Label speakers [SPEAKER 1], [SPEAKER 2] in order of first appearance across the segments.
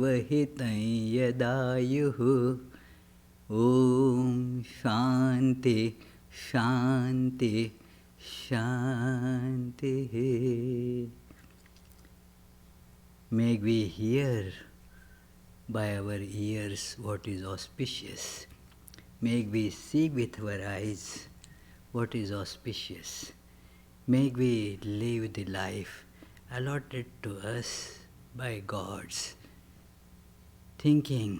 [SPEAKER 1] जीवहितं यदायुः ॐ शान्ति शान्ति शान्तिः. May we hear by our ears what is auspicious. May we see with our eyes what is auspicious. May we live the life allotted to us by gods, thinking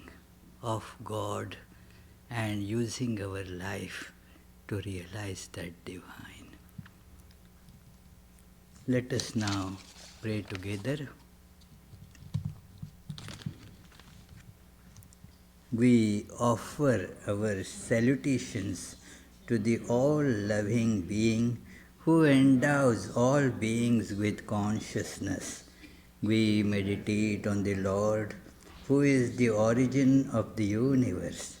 [SPEAKER 1] of God and using our life to realize that divine. Let us now pray together. We offer our salutations to the all-loving being who endows all beings with consciousness. We meditate on the Lord, who is the origin of the universe.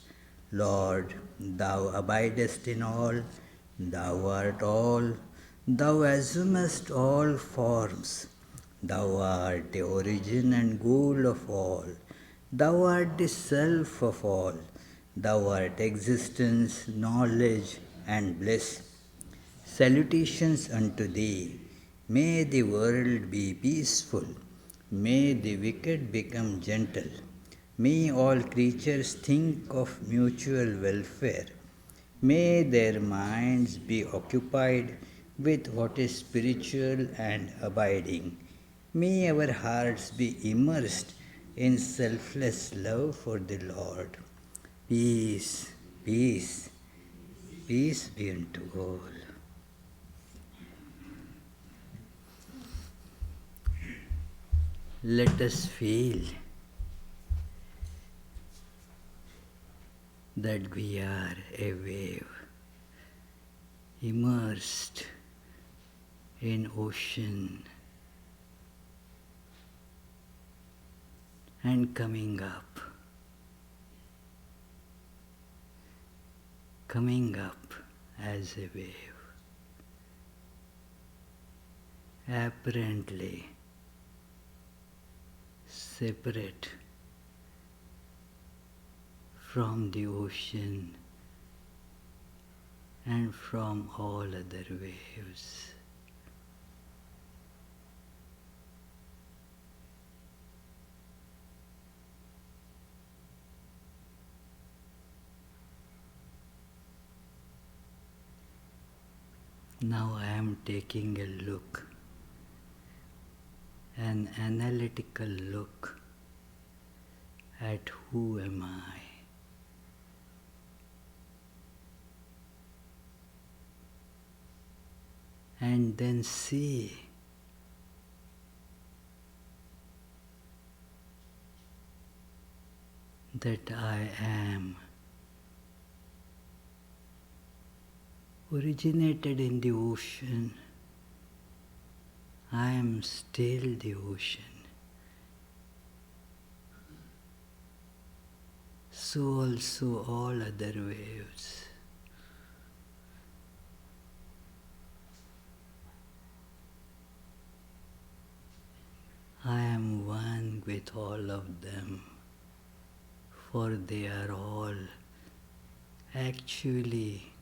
[SPEAKER 1] Lord, Thou abidest in all, Thou art all, Thou assumest all forms. Thou art the origin and goal of all. Thou art the self of all. Thou art existence, knowledge, and bliss. Salutations unto Thee. May the world be peaceful. May the wicked become gentle. May all creatures think of mutual welfare. May their minds be occupied with what is spiritual and abiding. May our hearts be immersed in selfless love for the Lord. Peace, peace, peace be unto all. Let us feel that we are a wave immersed in ocean and coming up as a wave, apparently separate from the ocean and from all other waves. Now I am taking a look, an analytical look at who am I. And then see that I am originated in the ocean. I am still the ocean. So also all other waves. I am one with all of them, for they are all actually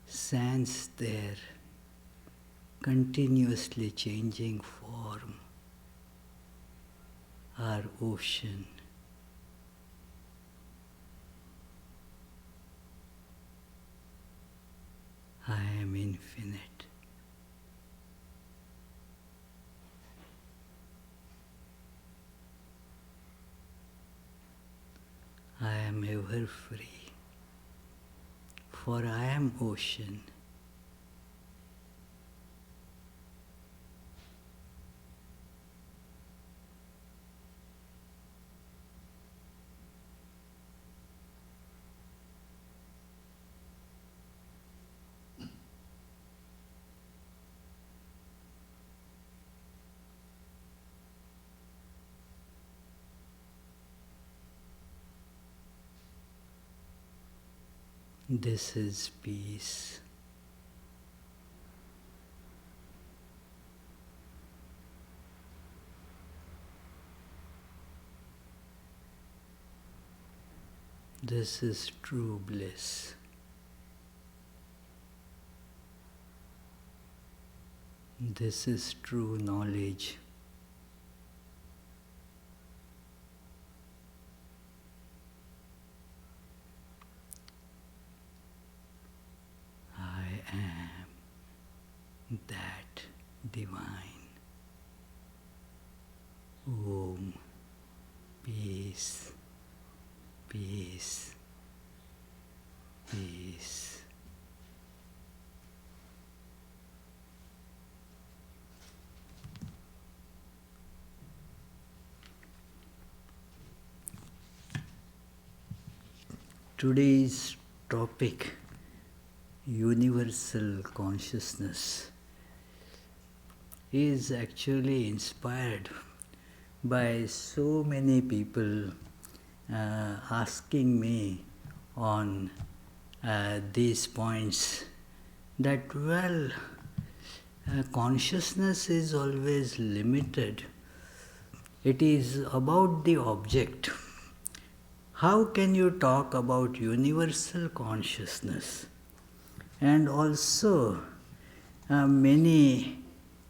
[SPEAKER 1] sense their continuously changing form, are ocean. I am infinite. I am ever free, for I am ocean. This is peace. This is true bliss. This is true knowledge. I am that divine. Om. Peace. Peace. Peace. Today's topic, universal consciousness, is actually inspired by so many people asking me on these points that, consciousness is always limited. It is about the object. How can you talk about universal consciousness? And also, many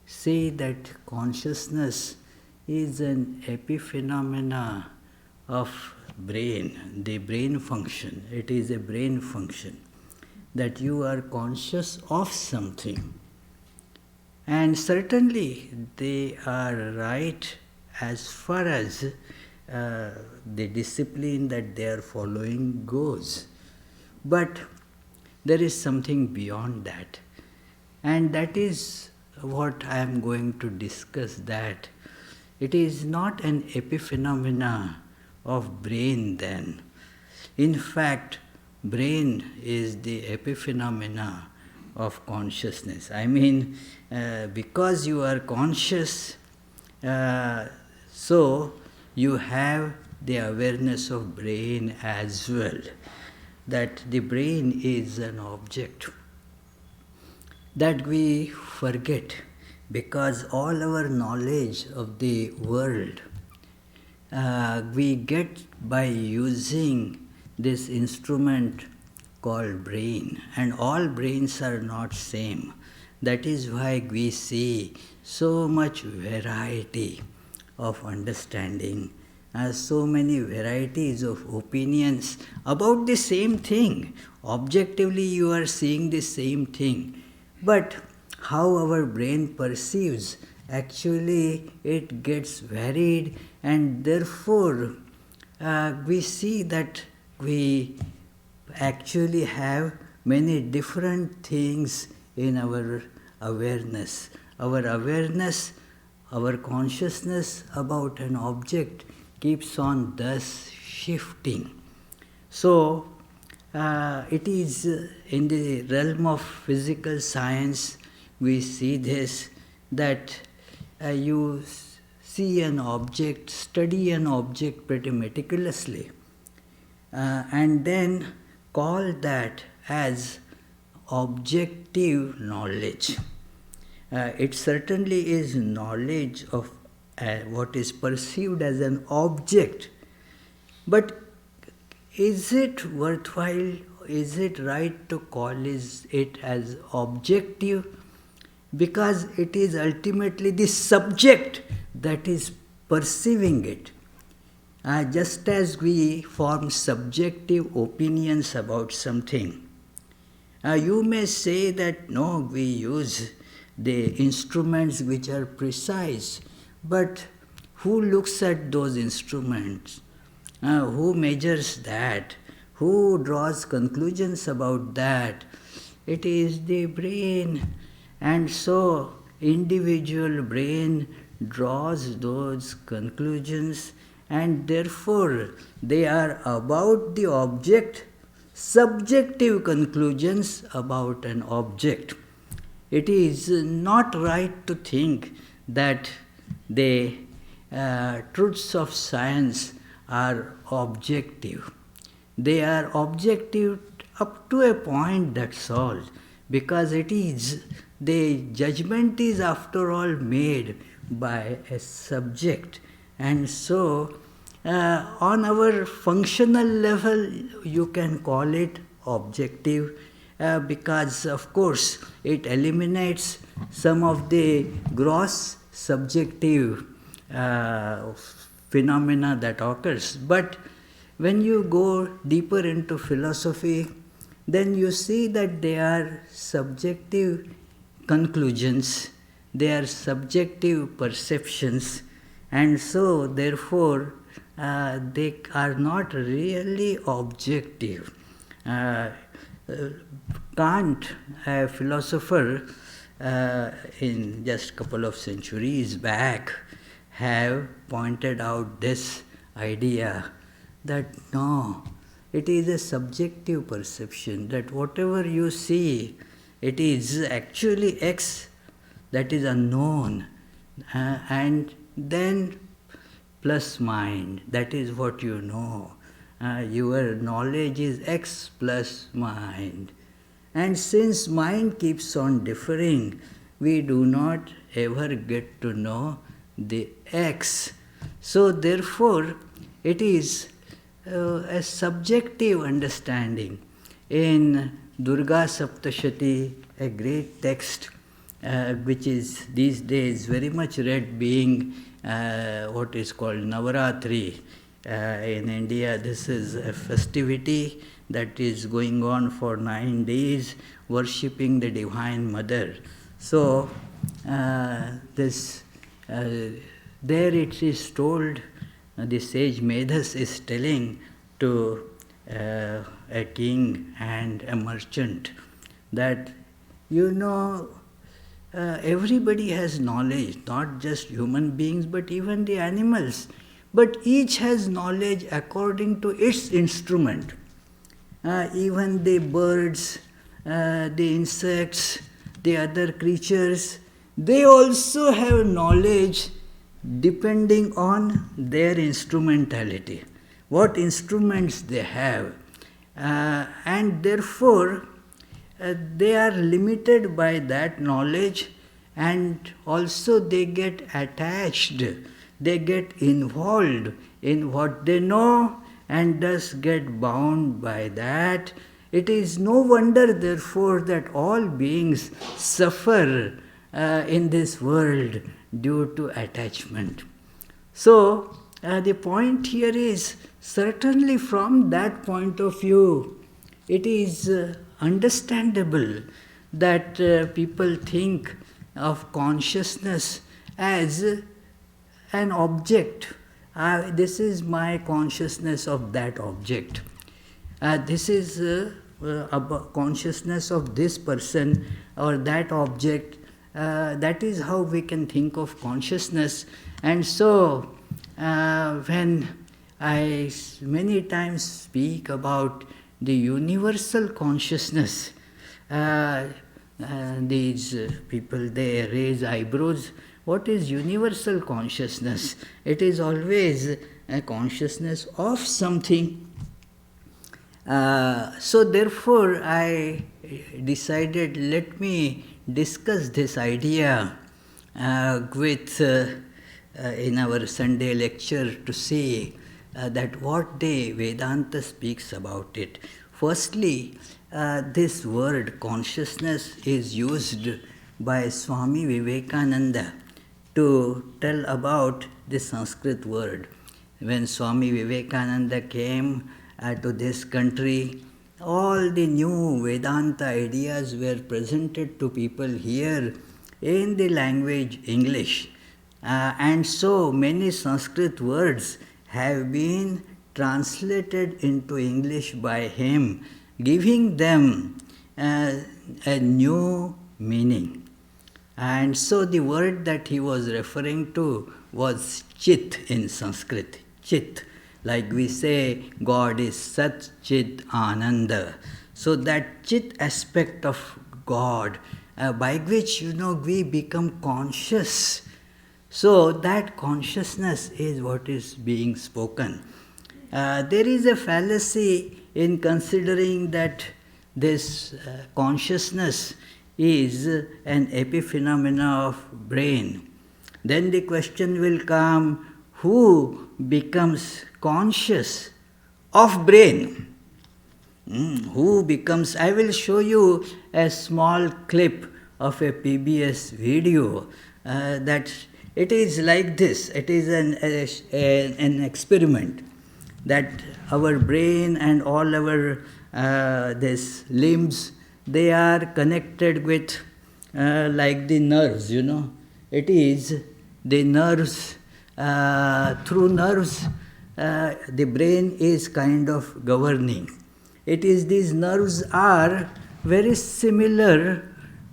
[SPEAKER 1] say that consciousness is an epiphenomena of brain, the brain function. It is a brain function, that you are conscious of something. And certainly they are right as far as the discipline that they are following goes. But there is something beyond that. And that is what I am going to discuss, that it is not an epiphenomena of brain then. In fact, brain is the epiphenomena of consciousness. I mean, because you are conscious, so you have the awareness of brain as well, that the brain is an object. That we forget, because all our knowledge of the world we get by using this instrument called brain, and all brains are not same. That is why we see so much variety of understanding, so many varieties of opinions about the same thing. Objectively you are seeing the same thing, but how our brain perceives, actually it gets varied, and therefore we see that we actually have many different things in our awareness. Our awareness, our consciousness about an object keeps on thus shifting. So, it is in the realm of physical science, we see this, that you see an object, study an object pretty meticulously, and then call that as objective knowledge. It certainly is knowledge of what is perceived as an object, but is it worthwhile, is it right to call it as objective? Because it is ultimately the subject that is perceiving it. Just as we form subjective opinions about something, you may say that no, we use the instruments which are precise, but who looks at those instruments? Who measures that? Who draws conclusions about that? It is the brain. And so, individual brain draws those conclusions, and therefore they are about the object, subjective conclusions about an object. It is not right to think that the truths of science are objective. They are objective up to a point, that's all, because it is, the judgment is after all made by a subject, and so On our functional level, you can call it objective because, of course, it eliminates some of the gross subjective phenomena that occurs. But when you go deeper into philosophy, then you see that they are subjective conclusions, they are subjective perceptions, and so therefore they are not really objective. Kant, a philosopher in just a couple of centuries back, have pointed out this idea that no, it is a subjective perception, that whatever you see, it is actually X that is unknown, and then plus mind, that is what you know. Your knowledge is X plus mind. And since mind keeps on differing, we do not ever get to know the X. So therefore, it is a subjective understanding. In Durga Saptashati, a great text which is these days very much read, being what is called Navaratri. In India, this is a festivity that is going on for 9 days, worshipping the Divine Mother. So, there it is told, the sage Medhas is telling to a king and a merchant that, everybody has knowledge, not just human beings, but even the animals. But each has knowledge according to its instrument. Even the birds, the insects, the other creatures, they also have knowledge depending on their instrumentality, what instruments they have. And therefore, they are limited by that knowledge, and also they get attached, they get involved in what they know, and thus get bound by that. It is no wonder, therefore, that all beings suffer in this world due to attachment. So, the point here is, certainly from that point of view, it is understandable that people think of consciousness as an object. This is my consciousness of that object. This is about consciousness of this person or that object. That is how we can think of consciousness. And so, when I many times speak about the universal consciousness, these people, they raise eyebrows. What is universal consciousness? It is always a consciousness of something. So therefore, I decided, let me discuss this idea with in our Sunday lecture, to see that what the Vedanta speaks about it. Firstly, this word consciousness is used by Swami Vivekananda to tell about the Sanskrit word. When Swami Vivekananda came to this country, all the new Vedanta ideas were presented to people here in the language English. And so many Sanskrit words have been translated into English by him, giving them a new meaning. And so the word that he was referring to was Chit in Sanskrit. Chit. Like we say, God is Sat Chit Ananda. So that Chit aspect of God, by which, we become conscious. So that consciousness is what is being spoken. There is a fallacy in considering that this consciousness is an epiphenomena of brain. Then the question will come, who becomes conscious of brain. Who becomes, I will show you a small clip of a PBS video that it is like this. It is an experiment that our brain and all our this limbs, they are connected with like the nerves, It is the nerves, through nerves, the brain is kind of governing. It is these nerves are very similar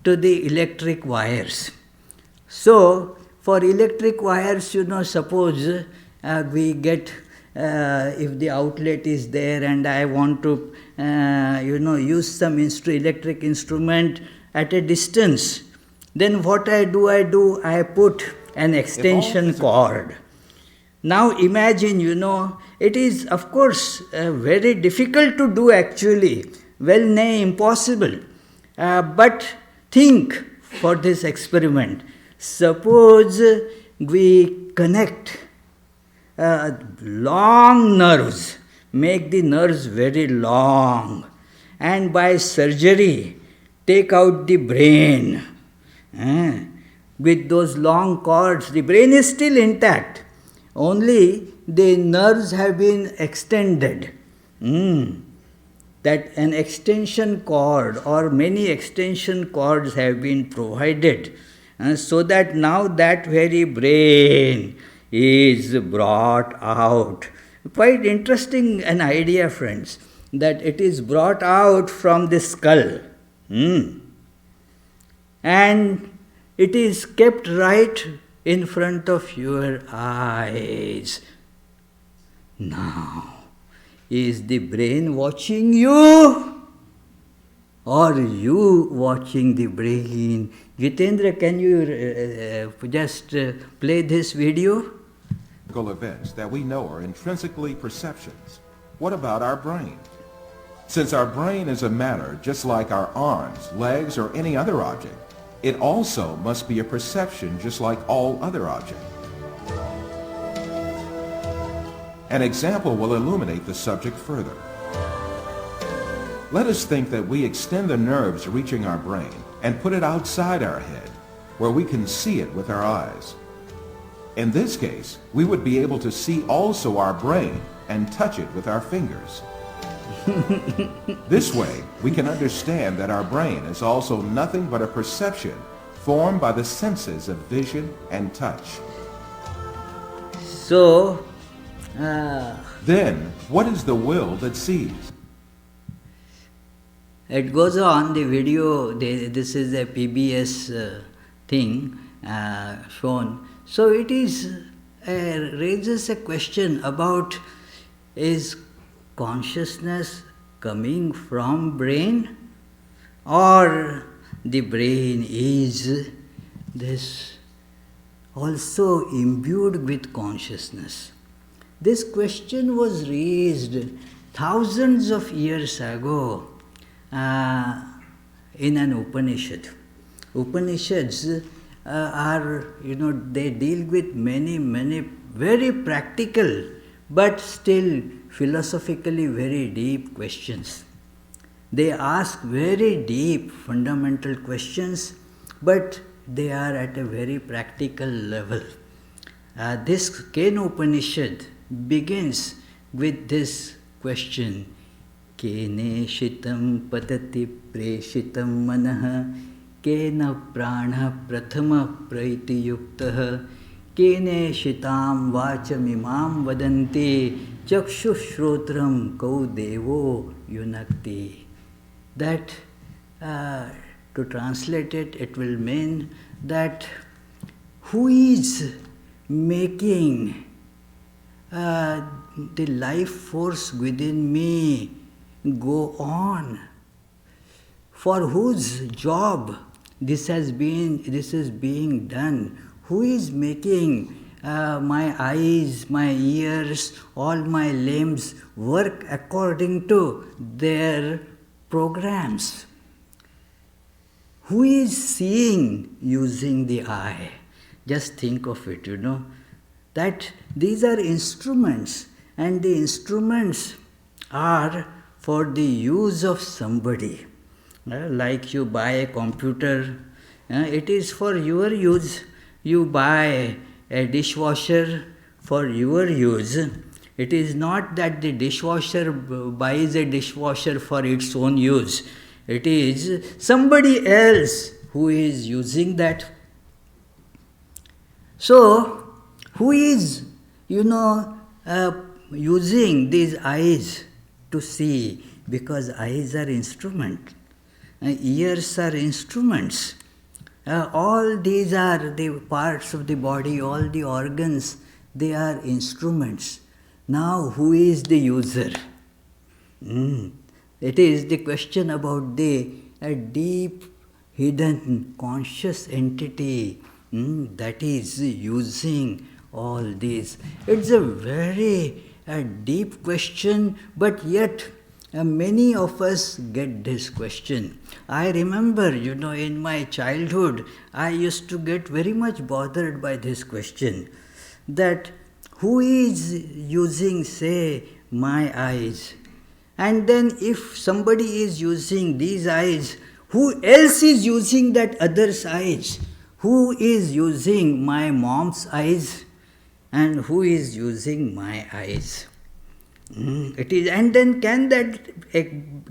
[SPEAKER 1] to the electric wires. So, for electric wires, suppose we get, if the outlet is there and I want to, use some electric instrument at a distance, then what I do, I put an extension cord. Now imagine, it is of course very difficult to do actually, well nigh impossible. But think for this experiment. Suppose we connect long nerves, make the nerves very long, and by surgery take out the brain. With those long cords, the brain is still intact. Only the nerves have been extended. That an extension cord or many extension cords have been provided, so that now that very brain is brought out. Quite interesting an idea, friends, that it is brought out from the skull. And it is kept right in front of your eyes. Now, is the brain watching you or you watching the brain? Jitendra, can you just play this video?
[SPEAKER 2] Events that we know are intrinsically perceptions. What about our brain? Since our brain is a matter just like our arms, legs, or any other object, it also must be a perception just like all other objects. An example will illuminate the subject further. Let us think that we extend the nerves reaching our brain and put it outside our head, where we can see it with our eyes. In this case, we would be able to see also our brain and touch it with our fingers. This way, we can understand that our brain is also nothing but a perception formed by the senses of vision and touch.
[SPEAKER 1] So,
[SPEAKER 2] then, what is the will that sees?
[SPEAKER 1] It goes on, the video, this is a PBS thing shown. So it is raises a question about, is consciousness coming from brain, or the brain is this also imbued with consciousness? This question was raised thousands of years ago in an Upanishad. Upanishads are, they deal with many very practical but still philosophically very deep questions. They ask very deep fundamental questions, but they are at a very practical level. This Kena Upanishad begins with this question: Kene shitam patati preshitam manah, kena prana prathama praiti yuktah, kene shitam vachamimam vadanti, chakshushrotram kau devo yunakti. That, to translate it, it will mean that who is making the life force within me go on, for whose job this is being done, who is making my eyes, my ears, all my limbs work according to their programs. Who is seeing using the eye? Just think of it, that these are instruments, and the instruments are for the use of somebody. Like you buy a computer, it is for your use. You buy a dishwasher for your use. It is not that the dishwasher buys a dishwasher for its own use. It is somebody else who is using that. So, who is, using these eyes to see? Because eyes are instruments, ears are instruments. All these are the parts of the body, all the organs, they are instruments. Now, who is the user? It is the question about the deep, hidden, conscious entity that is using all these. It's a very deep question, but yet many of us get this question. I remember, in my childhood, I used to get very much bothered by this question, that who is using, say, my eyes? And then if somebody is using these eyes, who else is using that other's eyes? Who is using my mom's eyes? And who is using my eyes? It is, and then can that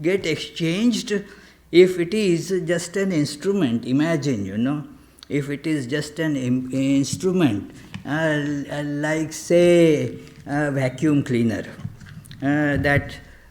[SPEAKER 1] get exchanged if it is just an instrument? Imagine, if it is just an instrument, like say a vacuum cleaner,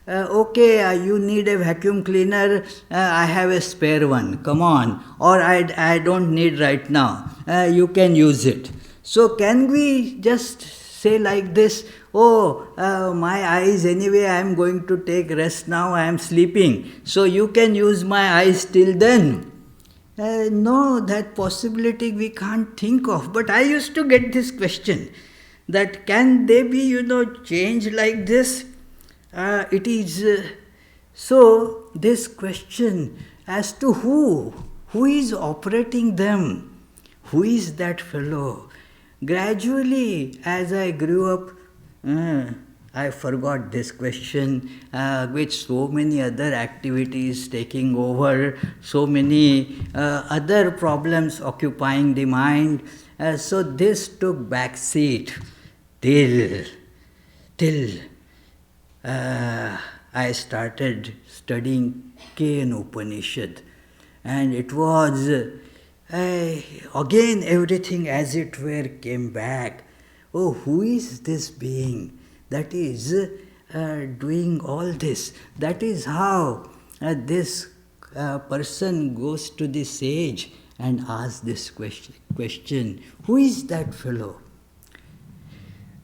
[SPEAKER 1] okay, you need a vacuum cleaner, I have a spare one, come on, or I don't need right now, you can use it. So can we just say like this, oh, my eyes, anyway, I am going to take rest now, I am sleeping, so you can use my eyes till then? No, that possibility we can't think of. But I used to get this question, that can they be, changed like this? It is, so this question as to who is operating them, who is that fellow? Gradually, as I grew up, I forgot this question, with so many other activities taking over, so many other problems occupying the mind. So this took back seat till I started studying K.N. Upanishad. And it was, again everything as it were came back. Oh, who is this being that is doing all this? That is how this person goes to the sage and asks this question, who is that fellow?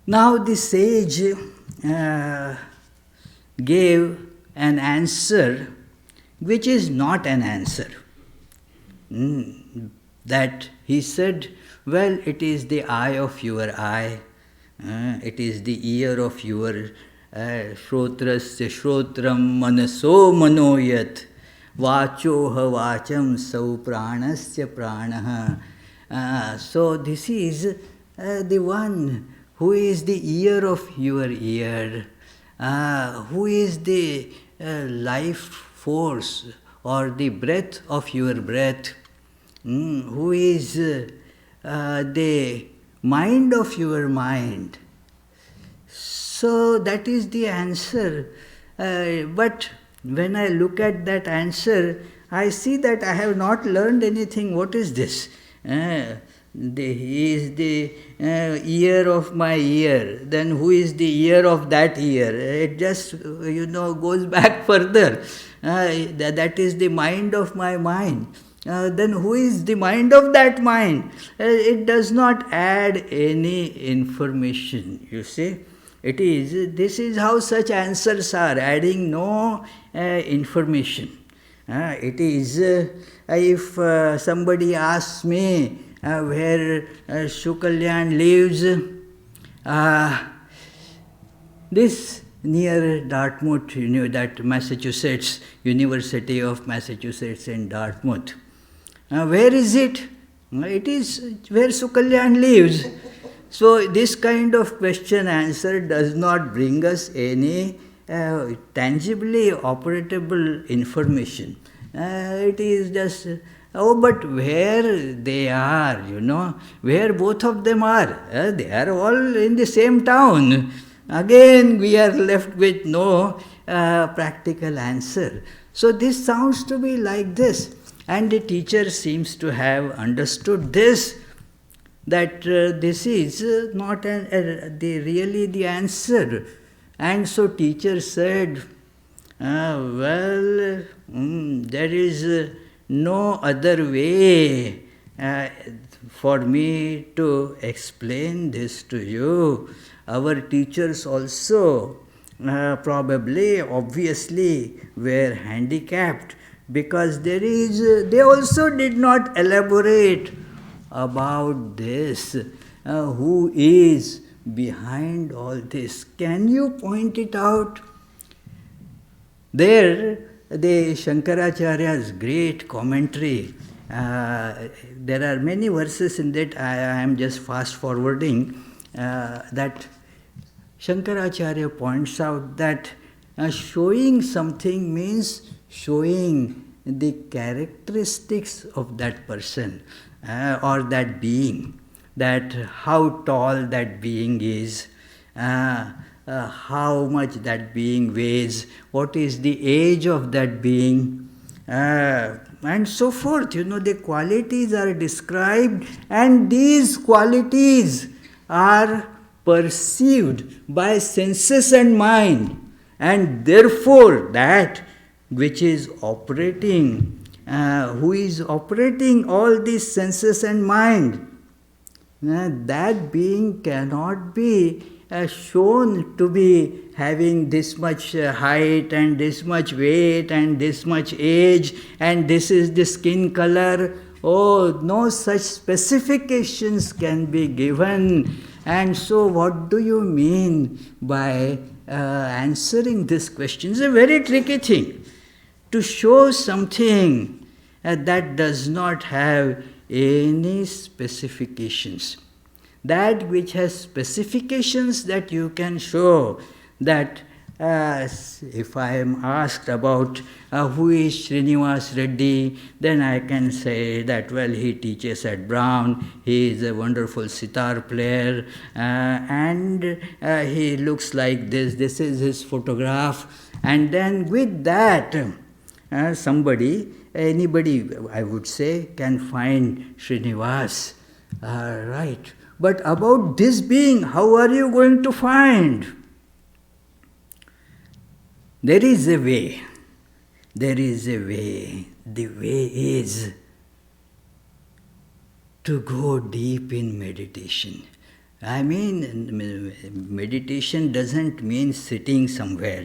[SPEAKER 1] Now the sage gave an answer which is not an answer. That he said, well, it is the eye of your eye, it is the ear of your shrotrasya shrotram manaso manoyat vachoha vacham sau pranasya pranaha. So this is the one who is the ear of your ear, who is the life force or the breath of your breath, who is the mind of your mind. So that is the answer. But when I look at that answer, I see that I have not learned anything. What is this? He is the ear of my ear. Then who is the ear of that ear? It just, goes back further. That is the mind of my mind. Then who is the mind of that mind? It does not add any information, you see. This is how such answers are, adding no information. It is, if somebody asks me where Shukalyan lives, this near Dartmouth, that Massachusetts, University of Massachusetts in Dartmouth. Where is it? It is where Sukalyan lives. So this kind of question answer does not bring us any tangibly operatable information. It is just, oh, but where they are, where both of them are, they are all in the same town. Again, we are left with no practical answer. So this sounds to be like this. And the teacher seems to have understood this, that this is not really the answer. And so teacher said, there is no other way for me to explain this to you. Our teachers also probably, obviously, were handicapped, because they also did not elaborate about this. Who is behind all this? Can you point it out? There, the Shankaracharya's great commentary, there are many verses in that. I am just fast forwarding, that Shankaracharya points out that showing something means showing the characteristics of that person or that being, that how tall that being is, how much that being weighs, what is the age of that being, and so forth. The qualities are described, and these qualities are perceived by senses and mind, and therefore that which is operating, who is operating all these senses and mind, that being cannot be shown to be having this much height and this much weight and this much age and this is the skin color. Oh, no such specifications can be given. And so what do you mean by answering this question? It's a very tricky thing to show something that does not have any specifications. That which has specifications that you can show, that if I am asked about who is Srinivas Reddy, then I can say that, well, he teaches at Brown, he is a wonderful sitar player, and he looks like this is his photograph. And then with that, anybody, I would say, can find Srinivas. Right. But about this being, how are you going to find? There is a way. There is a way. The way is to go deep in meditation. I mean, meditation doesn't mean sitting somewhere,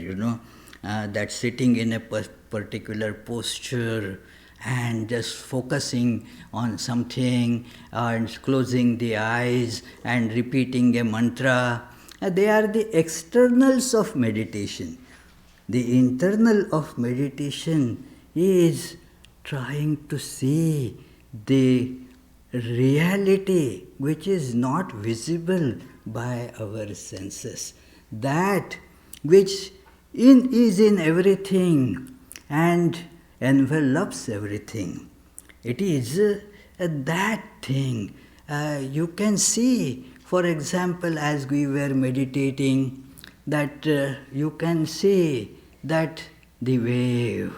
[SPEAKER 1] that sitting in a particular posture and just focusing on something and closing the eyes and repeating a mantra. They are the externals of meditation. The internal of meditation is trying to see the reality which is not visible by our senses, that which is in everything and envelops everything. It is that thing. You can see, for example, as we were meditating, that you can see that the wave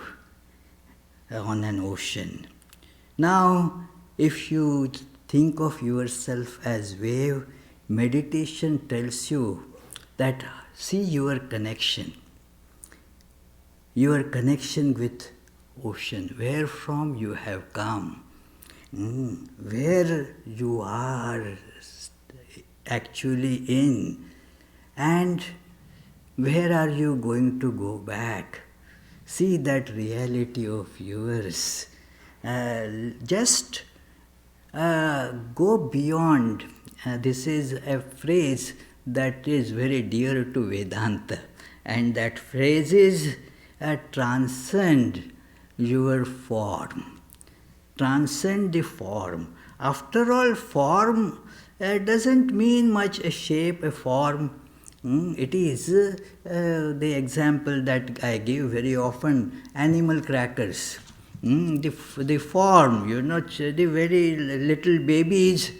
[SPEAKER 1] on an ocean. Now, if you think of yourself as wave, meditation tells you that see your connection with ocean, where from you have come, where you are actually in, and where are you going to go back. See that reality of yours. Just go beyond. This is a phrase that is very dear to Vedanta, and that phrase is transcend your form. Transcend the form. After all, form doesn't mean much a shape, a form. It is the example that I give very often, animal crackers. The form, the very little babies,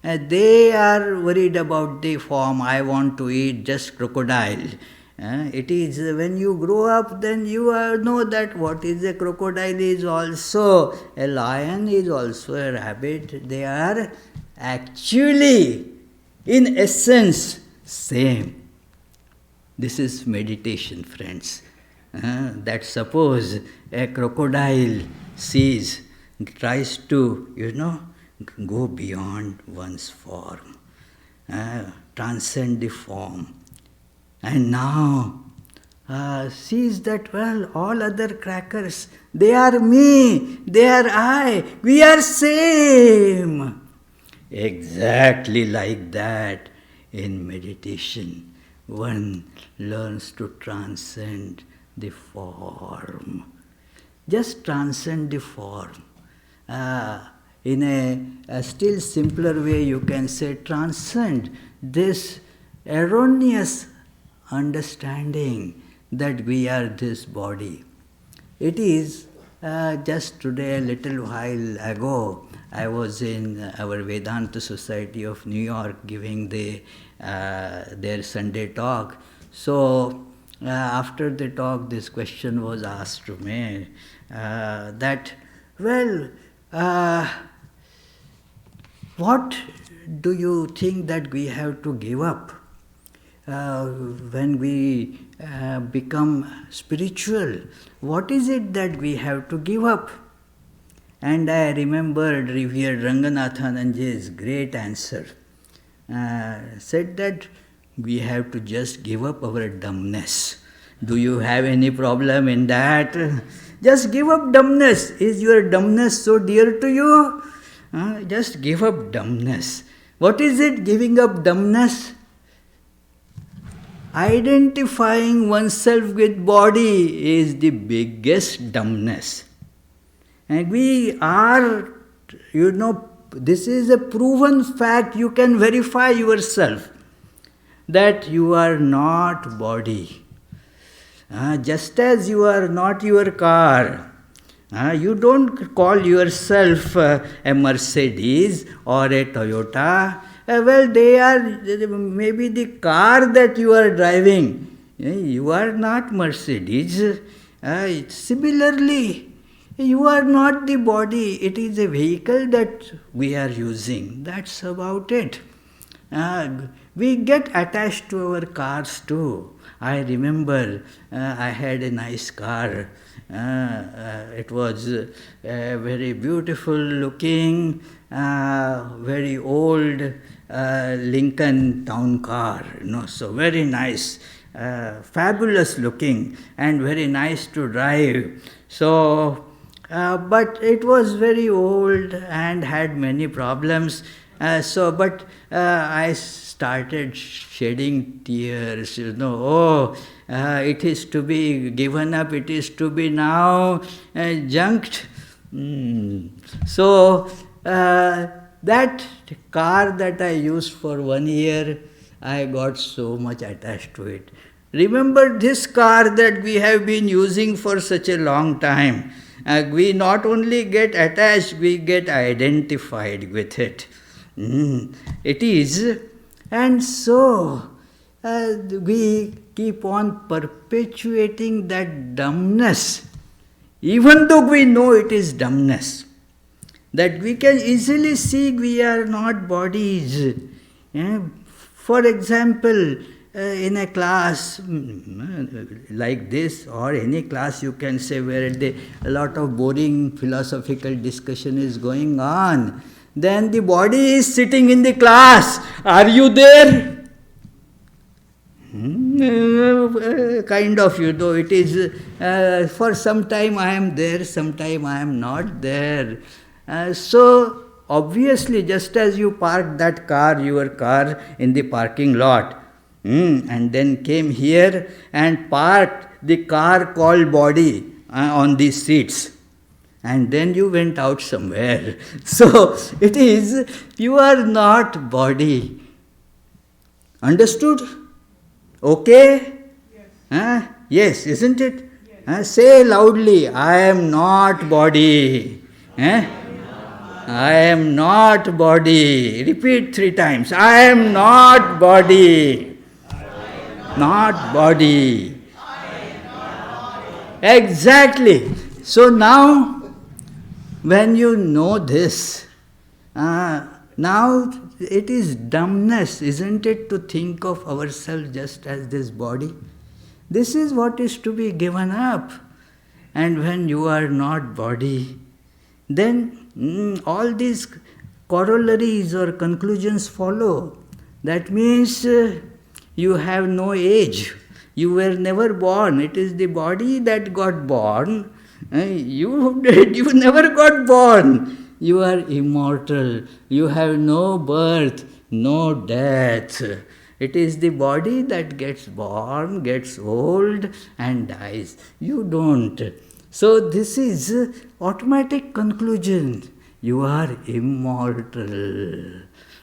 [SPEAKER 1] they are worried about the form. I want to eat just crocodile. It is when you grow up, then you know that what is a crocodile is also a lion, is also a rabbit. They are actually, in essence, same. This is meditation, friends. That suppose a crocodile tries to, go beyond one's form, transcend the form, and now sees that, well, all other crackers, they are me, they are I, we are same. Exactly like that, in meditation, one learns to transcend the form. Just transcend the form. In a still simpler way, you can say transcend this erroneous understanding that we are this body. It is just today, a little while ago, I was in our Vedanta Society of New York giving their Sunday talk. So after the talk, this question was asked to me that, well, what do you think that we have to give up when we become spiritual? What is it that we have to give up? And I remembered revered Ranganathananji's great answer. Said that we have to just give up our dumbness. Do you have any problem in that? Just give up dumbness. Is your dumbness so dear to you? Just give up dumbness. What is it, giving up dumbness? Identifying oneself with body is the biggest dumbness. And we are, this is a proven fact. You can verify yourself that you are not body. Just as you are not your car. You don't call yourself a Mercedes or a Toyota. Well, they are maybe the car that you are driving. You are not Mercedes. Similarly, you are not the body. It is a vehicle that we are using. That's about it. We get attached to our cars too. I remember I had a nice car. It was a very beautiful looking, very old Lincoln town car. So very nice, fabulous looking and very nice to drive. So, but it was very old and had many problems. But I started shedding tears, it is to be given up, it is to be now junked. So, that car that I used for 1 year, I got so much attached to it. Remember this car that we have been using for such a long time. We not only get attached, we get identified with it. It is, and so we keep on perpetuating that dumbness, even though we know it is dumbness, that we can easily see we are not bodies. For example, in a class like this, or any class you can say where a lot of boring philosophical discussion is going on, then the body is sitting in the class. Are you there? Kind of, it is, for some time I am there, sometime I am not there. So, obviously, just as you parked that car, your car, in the parking lot, and then came here and parked the car called body on these seats. and then you went out somewhere. So it is, you are not body. Understood? Okay? Yes, isn't it? Say loudly, I am not body. I am not body. Repeat 3 times. I am not body. Not body. Exactly. So now, when you know this, now it is dumbness, isn't it, to think of ourselves just as this body? This is what is to be given up. And when you are not body, then all these corollaries or conclusions follow. That means you have no age. You were never born. It is the body that got born. You never got born. You are immortal. You have no birth, no death. It is the body that gets born, gets old and dies. You don't. So this is automatic conclusion. You are immortal.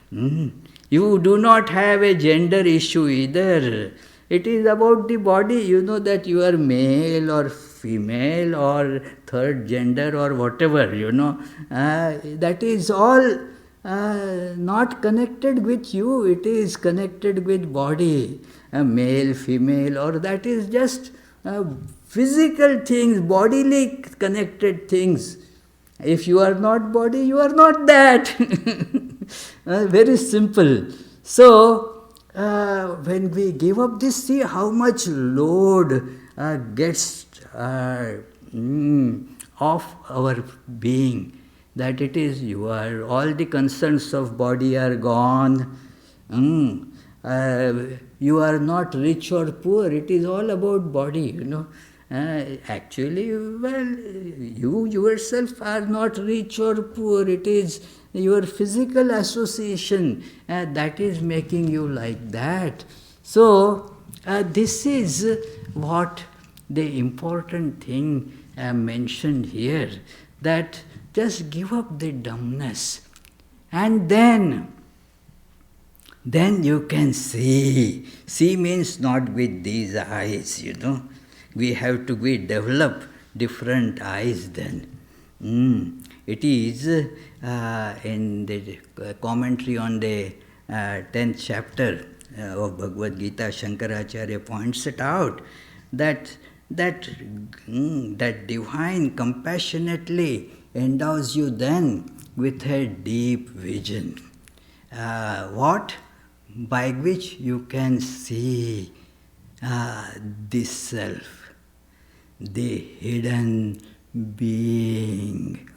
[SPEAKER 1] You do not have a gender issue either. It is about the body. You know that you are male or female or third gender or whatever, that is all not connected with you. It is connected with body, male, female, or that is just physical things, bodily connected things. If you are not body, you are not that. Very simple. So, when we give up this, see how much load gets off our being. That it is, you are, all the concerns of body are gone. You are not rich or poor. It is all about body, Actually, well, you yourself are not rich or poor. It is your physical association that is making you like that. So, this is what the important thing mentioned here, that just give up the dumbness, and then you can see. See means not with these eyes, We have to develop different eyes then. It is in the commentary on the 10th chapter of Bhagavad Gita, Shankaracharya points it out that divine compassionately endows you then with a deep vision. What? By which you can see this self, the hidden being,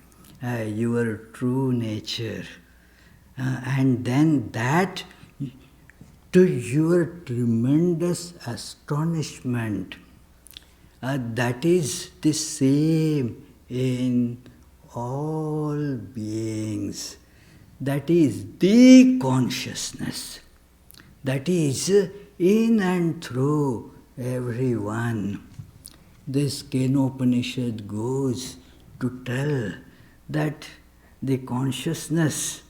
[SPEAKER 1] your true nature. And then that, to your tremendous astonishment, that is the same in all beings. That is the consciousness. That is in and through everyone. This Kenopanishad goes to tell that the consciousness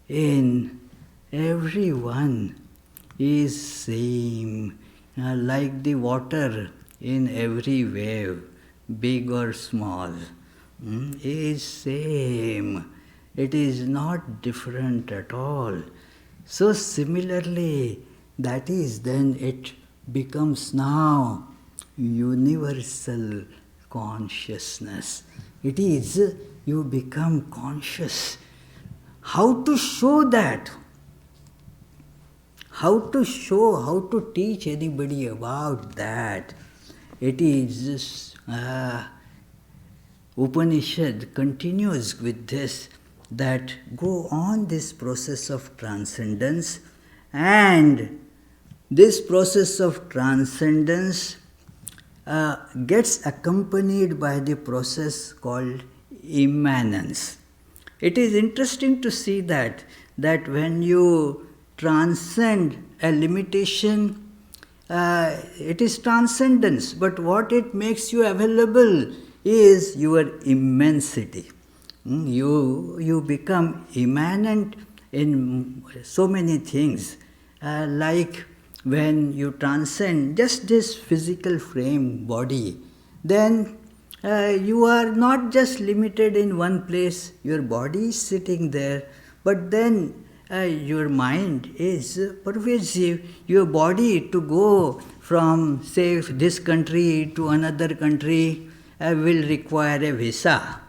[SPEAKER 1] in everyone is same, like the water in every wave, big or small, is same. It is not different at all. So similarly, that is then it becomes now universal consciousness. It is, you become conscious. How to show that? How to show, how to teach anybody about that? It is, Upanishad continues with this, that go on this process of transcendence, and this process of transcendence gets accompanied by the process called immanence. It is interesting to see that when you transcend a limitation, it is transcendence, but what it makes you available is your immensity. You become immanent in so many things, like when you transcend just this physical frame, body, then you are not just limited in one place, your body is sitting there, but then your mind is pervasive. Your body to go from, say, this country to another country will require a visa.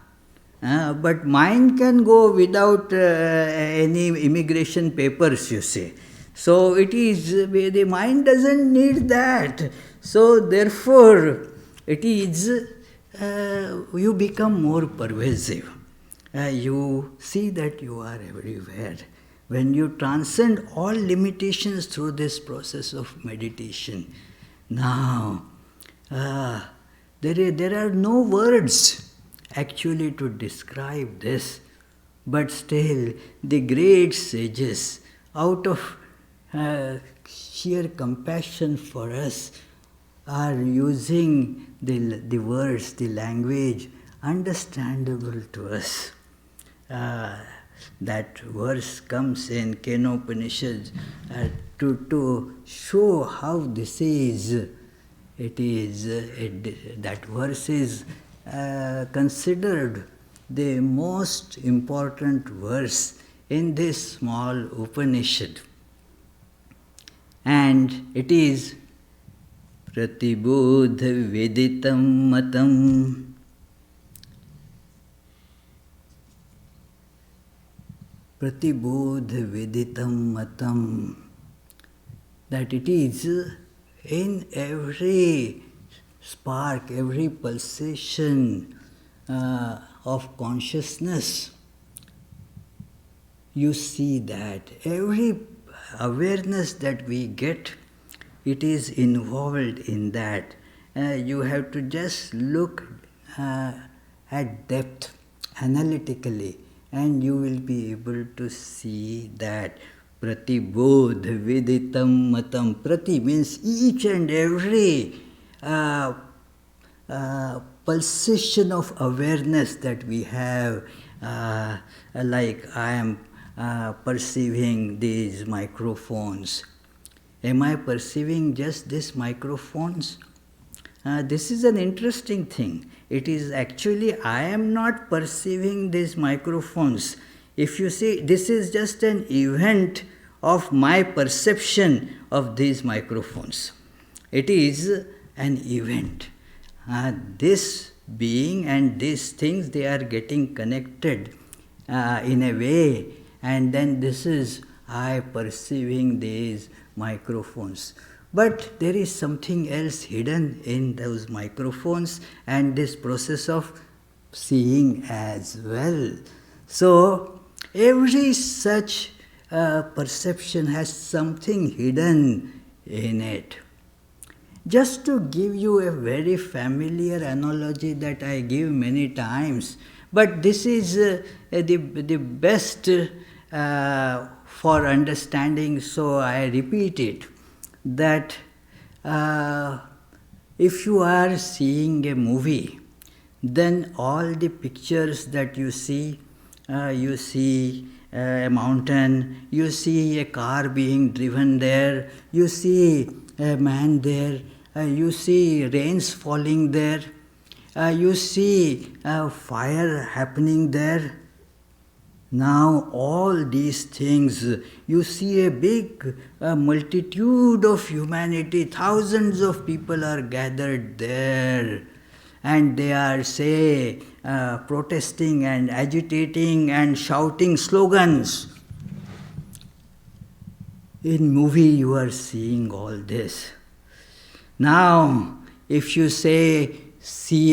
[SPEAKER 1] But mind can go without any immigration papers, you see. So it is, the mind doesn't need that. So therefore, it is, you become more pervasive. You see that you are everywhere. When you transcend all limitations through this process of meditation, now there are no words actually to describe this, but still the great sages, out of sheer compassion for us, are using the words, the language understandable to us. That verse comes in Kenopanishad to show how this is. That verse is considered the most important verse in this small Upanishad. And it is Pratibodha Veditam Matam. Pratibodha Veditam Matam. That it is in every spark, every pulsation of consciousness, you see that every awareness that we get, it is involved in that. You have to just look at depth analytically, and you will be able to see that. Pratibodh Viditam Matam. Prati means each and every pulsation of awareness that we have, like I am perceiving these microphones. Am I perceiving just these microphones? This is an interesting thing. It is actually, I am not perceiving these microphones. If you see, this is just an event of my perception of these microphones. It is an event. This being and these things, they are getting connected in a way, and then this is I perceiving these microphones. But there is something else hidden in those microphones and this process of seeing as well. So every such perception has something hidden in it. Just to give you a very familiar analogy that I give many times, but this is the best for understanding, so I repeat it, that if you are seeing a movie, then all the pictures that you see a mountain, you see a car being driven there, you see a man there, you see rains falling there, you see fire happening there. Now all these things, you see a big multitude of humanity, thousands of people are gathered there, and they are, say, protesting and agitating and shouting slogans. In movie you are seeing all this. Now, if you see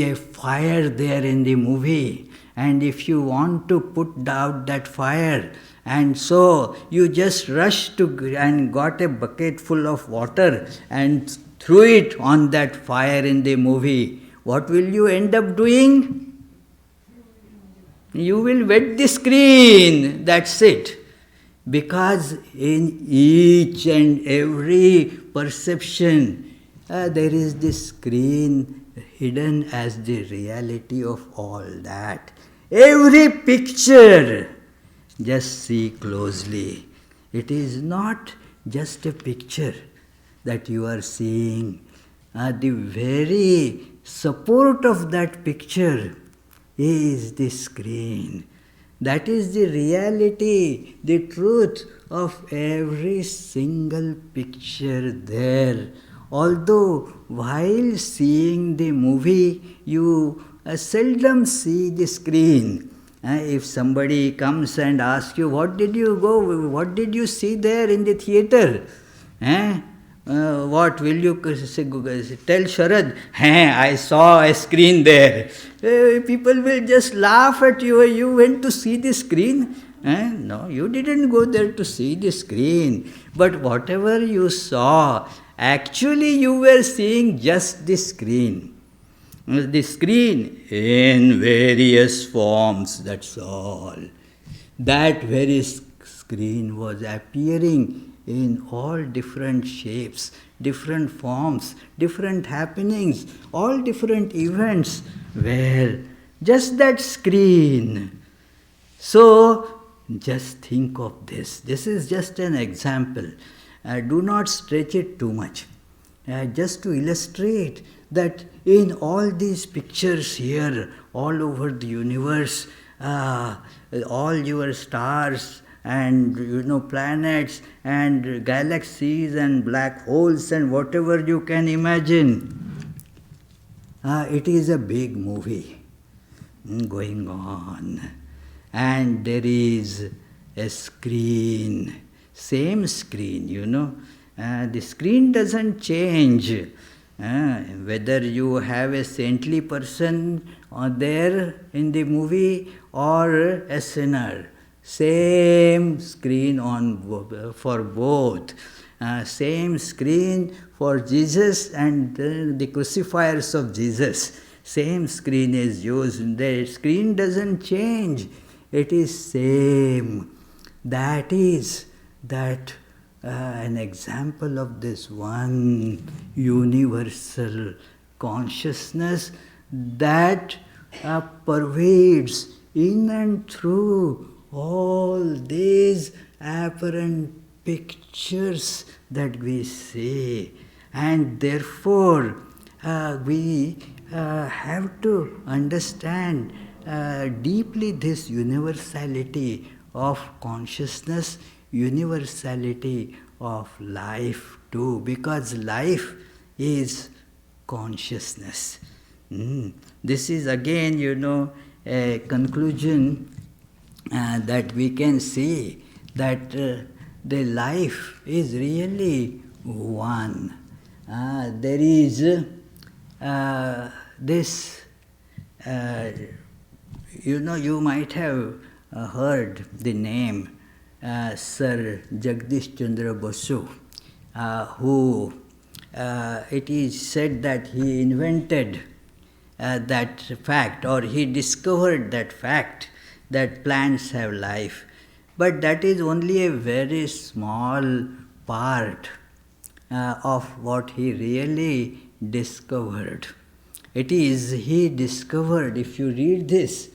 [SPEAKER 1] a fire there in the movie, and if you want to put out that fire, and so you just rush to and got a bucket full of water and threw it on that fire in the movie, what will you end up doing? You will wet the screen, that's it. Because in each and every perception, there is this screen hidden as the reality of all that. Every picture, just see closely. It is not just a picture that you are seeing. The very support of that picture is the screen. That is the reality, the truth of every single picture there. Although while seeing the movie, you seldom see the screen. If somebody comes and asks you, what did you see there in the theater? What will you tell Sharad? I saw a screen there. People will just laugh at you. You went to see the screen? No, you didn't go there to see the screen. But whatever you saw, actually you were seeing just the screen. The screen in various forms, that's all. That very screen was appearing in all different shapes, different forms, different happenings, all different events. Well, just that screen. So, just think of this. This is just an example. Do not stretch it too much. Just to illustrate that in all these pictures here, all over the universe, all your stars and planets and galaxies and black holes and whatever you can imagine, it is a big movie going on. And there is a screen, same screen, the screen doesn't change. Whether you have a saintly person there in the movie or a sinner, same screen for both. Same screen for Jesus and the crucifiers of Jesus. Same screen is used. The screen doesn't change. It is same. That is an example of this one universal consciousness that pervades in and through all these apparent pictures that we see. And therefore, we have to understand deeply this universality of consciousness, universality of life too, because life is consciousness. This is again, a conclusion that we can see that the life is really one. There is this, you might have heard the name Sir Jagdish Chandra Basu, who it is said that he invented that fact, or he discovered that fact that plants have life. But that is only a very small part of what he really discovered. He discovered, if you read this,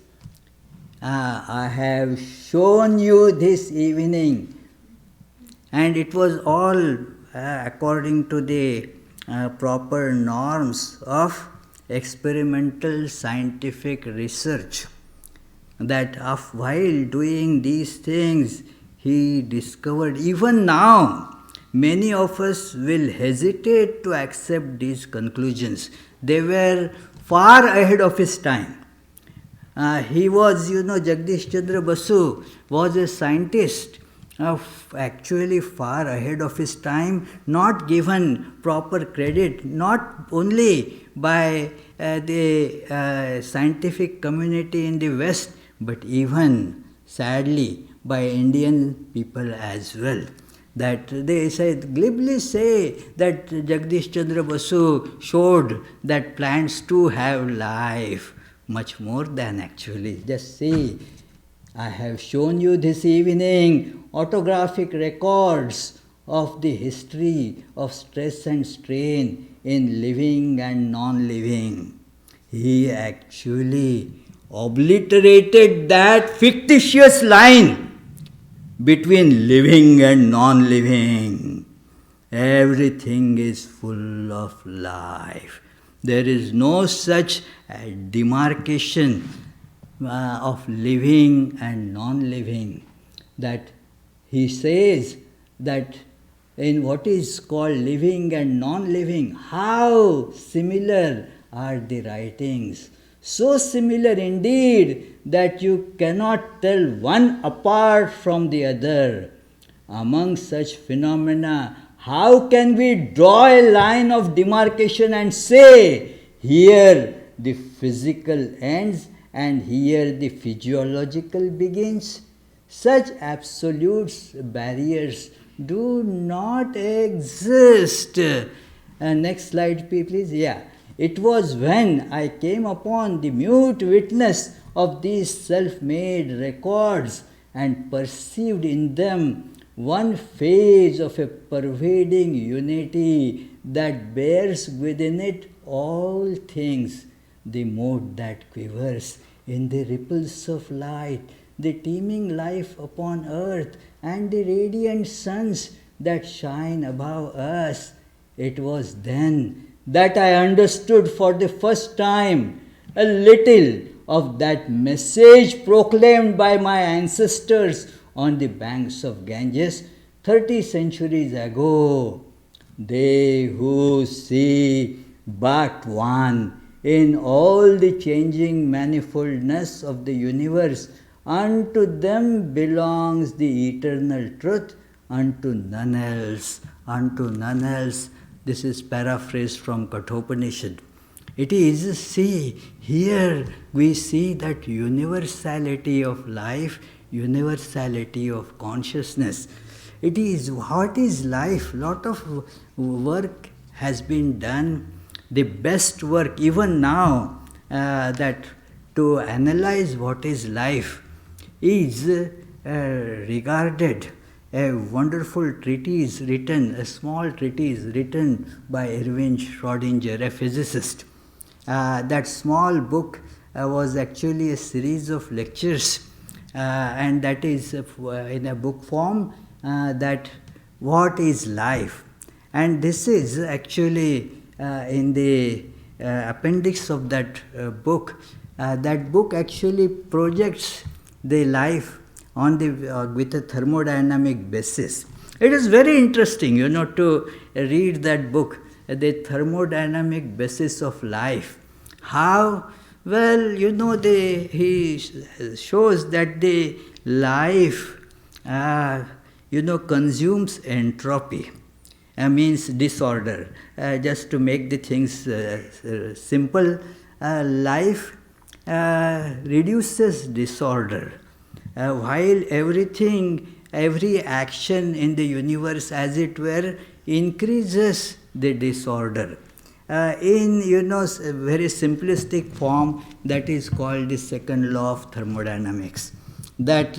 [SPEAKER 1] I have shown you this evening, and it was all according to the proper norms of experimental scientific research, that while doing these things, he discovered. Even now, many of us will hesitate to accept these conclusions. They were far ahead of his time. He was, Jagdish Chandra Basu was a scientist actually far ahead of his time, not given proper credit, not only by the scientific community in the West, but even, sadly, by Indian people as well. That they glibly say that Jagdish Chandra Basu showed that plants too have life. Much more than actually. Just see, I have shown you this evening autographic records of the history of stress and strain in living and non-living. He actually obliterated that fictitious line between living and non-living. Everything is full of life. There is no such demarcation of living and non-living. That he says that in what is called living and non-living, how similar are the writings. So similar indeed that you cannot tell one apart from the other. Among such phenomena, how can we draw a line of demarcation and say, here the physical ends and here the physiological begins? Such absolute barriers do not exist. Next slide, please. Yeah. It was when I came upon the mute witness of these self-made records and perceived in them one phase of a pervading unity that bears within it all things, the mote that quivers in the ripples of light, the teeming life upon earth, and the radiant suns that shine above us. It was then that I understood for the first time a little of that message proclaimed by my ancestors on the banks of Ganges 30 centuries ago. They who see but one in all the changing manifoldness of the universe, unto them belongs the eternal truth, unto none else, unto none else. This is paraphrased from Kathopanishad. It is, see, here we see that universality of life, universality of consciousness. It is, what is life? Lot of work has been done. The best work, even now, that to analyze what is life is regarded a wonderful treatise written, a small treatise written by Erwin Schrödinger, a physicist. That small book was actually a series of lectures, and that is in a book form, that what is life. And this is actually in the appendix of that book. That book actually projects the life on the with a thermodynamic basis. It is very interesting, to read that book, the thermodynamic basis of life. How? Well, he shows that the life, consumes entropy. Means disorder. Just to make the things simple, life reduces disorder. While every action in the universe, as it were, increases the disorder. In a very simplistic form, that is called the second law of thermodynamics. That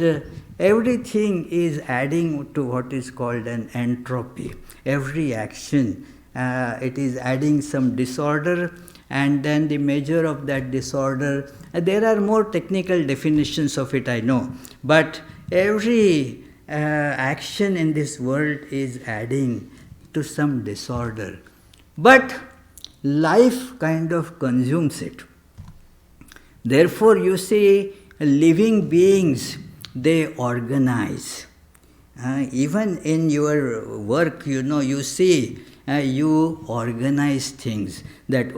[SPEAKER 1] everything is adding to what is called an entropy. Every action, it is adding some disorder, and then the measure of that disorder. There are more technical definitions of it, I know, but every action in this world is adding to some disorder. But life kind of consumes it. Therefore, you see, living beings, they organize. Even in your work, you see, you organize things. That,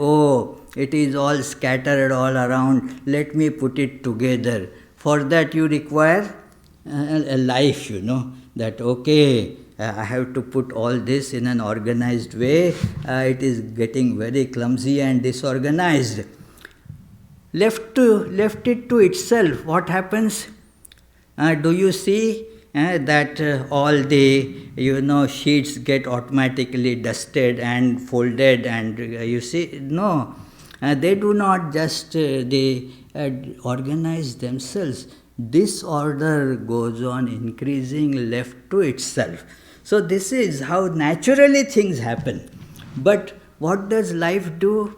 [SPEAKER 1] it is all scattered all around, let me put it together. For that you require a life, that I have to put all this in an organized way. It is getting very clumsy and disorganized. Left it to itself, what happens? Do you see that all the sheets get automatically dusted and folded, and you see? No, they do not just they organize themselves. Disorder goes on increasing left to itself. So this is how naturally things happen. But what does life do?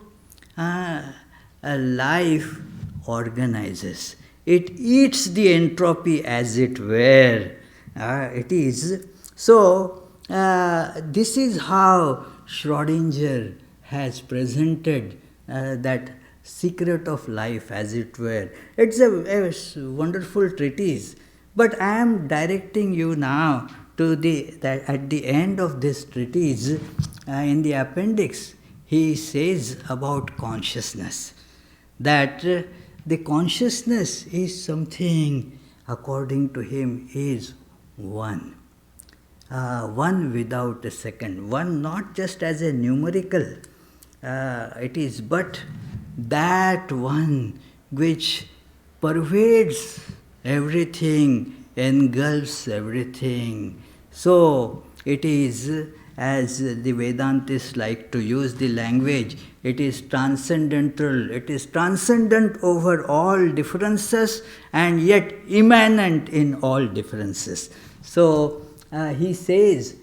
[SPEAKER 1] A life organizes. It eats the entropy as it were. It is. So, this is how Schrödinger has presented that secret of life, as it were. It's a wonderful treatise. But I am directing you now to that at the end of this treatise, in the appendix, he says about consciousness that the consciousness is something, according to him, is one. One without a second. One not just as a numerical, it is but that one which pervades everything, engulfs everything. So it is, as the Vedantists like to use the language, it is transcendental, it is transcendent over all differences and yet immanent in all differences. So he says,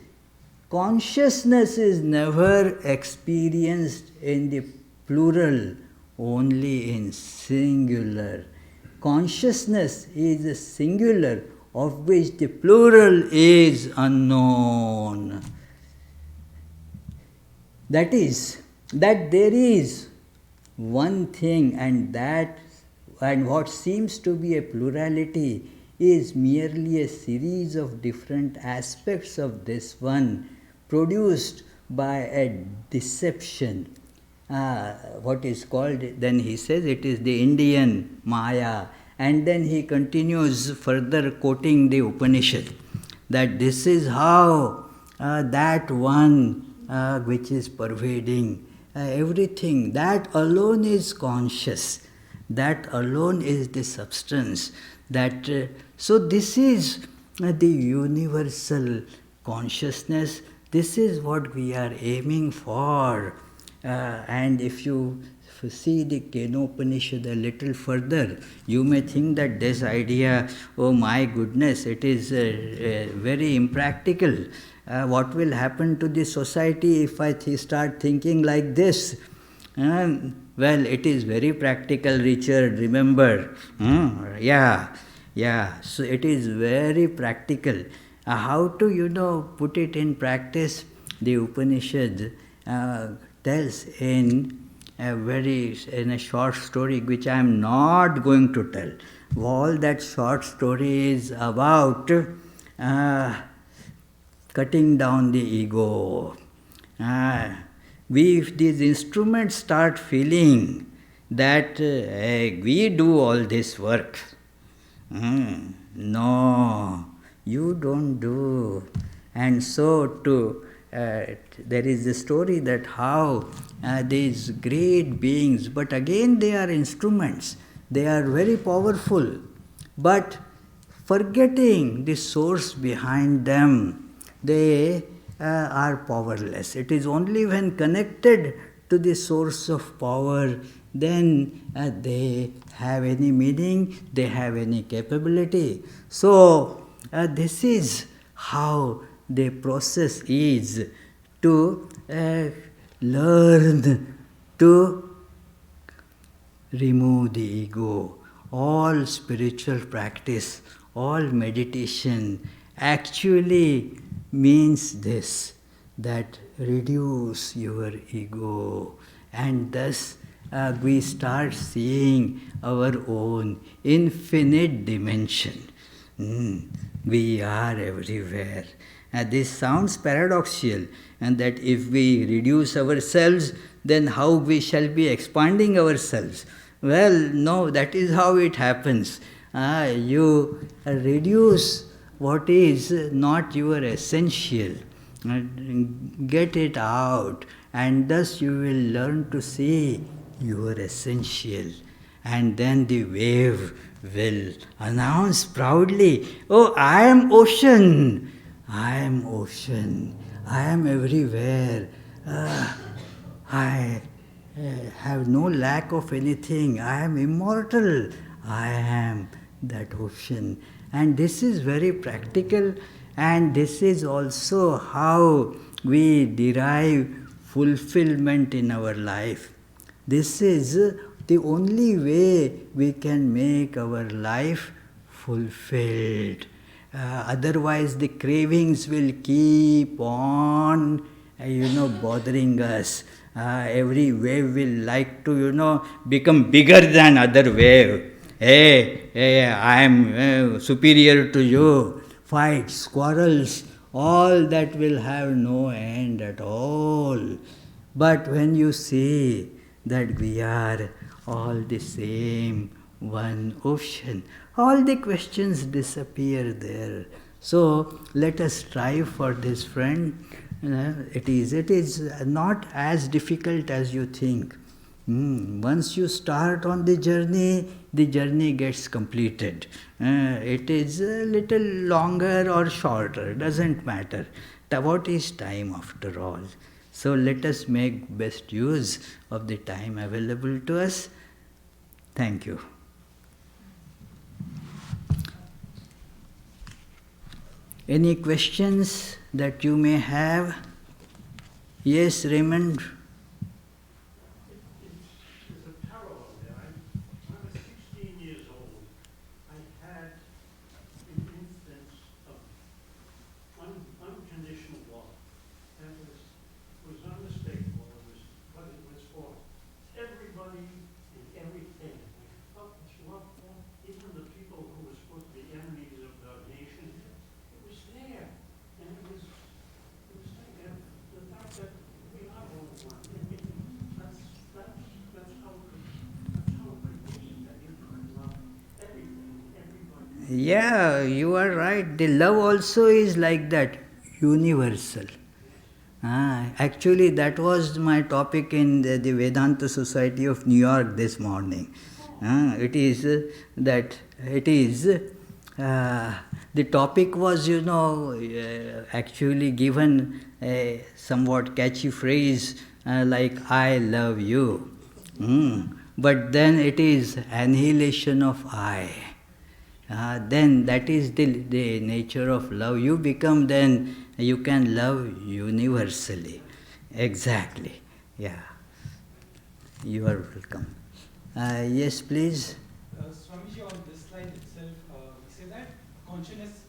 [SPEAKER 1] consciousness is never experienced in the plural, only in singular. Consciousness is a singular of which the plural is unknown. That is, that there is one thing, and what seems to be a plurality is merely a series of different aspects of this one produced by a deception. What is called, then he says, it is the Indian Maya. And then he continues further quoting the Upanishad, that this is how that one which is pervading everything, that alone is conscious, that alone is the substance. So this is the universal consciousness. This is what we are aiming for. And if you see the Kenopanishad a little further, you may think that this idea, oh my goodness, it is very impractical. What will happen to the society if I start thinking like this? Well, it is very practical, Richard, remember. Yeah. So it is very practical. How to, put it in practice? The Upanishad tells in a short story, which I am not going to tell. All that short story is about cutting down the ego. If these instruments start feeling that we do all this work, no, you don't do. And so there is a story that how these great beings, but again they are instruments, they are very powerful, but forgetting the source behind them, they are powerless. It is only when connected to the source of power, then they have any meaning, they have any capability. So this is how the process is to learn to remove the ego. All spiritual practice, all meditation actually means this, that reduce your ego, and thus we start seeing our own infinite dimension. We are everywhere. This sounds paradoxical, and that if we reduce ourselves, then how we shall be expanding ourselves? Well, no, that is how it happens. You reduce what is not your essential, get it out, and thus you will learn to see your essential. And then the wave will announce proudly, oh, I am ocean, I am ocean, I am everywhere, I have no lack of anything, I am immortal, I am that ocean. And this is very practical, And this is also how we derive fulfillment in our life. This is the only way we can make our life fulfilled. Otherwise, the cravings will keep on, bothering us. Every wave will like to, become bigger than other wave. Hey, I am superior to you. Fights, quarrels, all that will have no end at all. But when you see that we are all the same one ocean, all the questions disappear there. So let us strive for this, friend. It is not as difficult as you think. Once you start on the journey gets completed. It is a little longer or shorter, doesn't matter. What is time after all? So let us make best use of the time available to us. Thank you. Any questions that you may have? Yes, Raymond? Yeah, you are right. The love also is like that, universal. Actually, that was my topic in the Vedanta Society of New York this morning. It is the topic was, actually given a somewhat catchy phrase like I love you. But then it is annihilation of I. Then that is the nature of love. You become then, you can love universally. Exactly. Yeah. You are welcome. Yes, please.
[SPEAKER 3] Swamiji, on this slide itself, we say that consciousness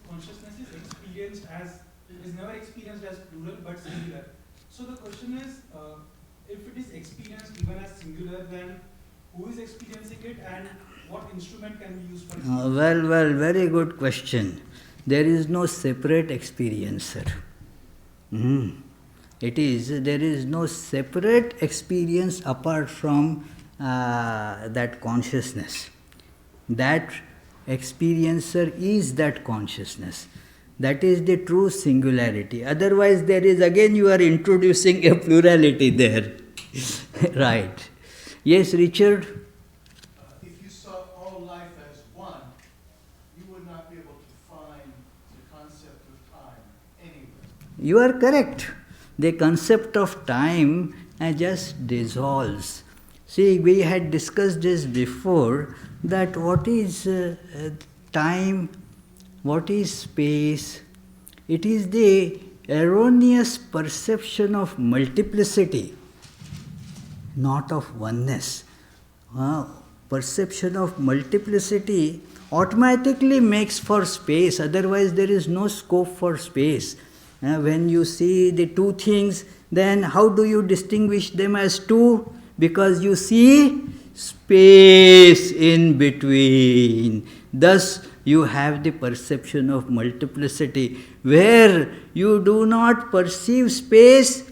[SPEAKER 3] is experienced as, is never experienced as plural but singular. So the question is, if it is experienced even as singular, then who is experiencing it and what instrument can we use for it?
[SPEAKER 1] Well, very good question. There is no separate experiencer. There is no separate experience apart from that consciousness. That experiencer is that consciousness. That is the true singularity. Otherwise, there is again, you are introducing a plurality there. Right. Yes, Richard?
[SPEAKER 4] If you saw all life as one, you would not be able to find the concept of time anywhere.
[SPEAKER 1] You are correct. The concept of time just dissolves. See, we had discussed this before, that what is time, what is space? It is the erroneous perception of multiplicity, not of oneness. Perception of multiplicity automatically makes for space, otherwise there is no scope for space. When you see the two things, then how do you distinguish them as two? Because you see space in between. Thus, you have the perception of multiplicity. Where you do not perceive space,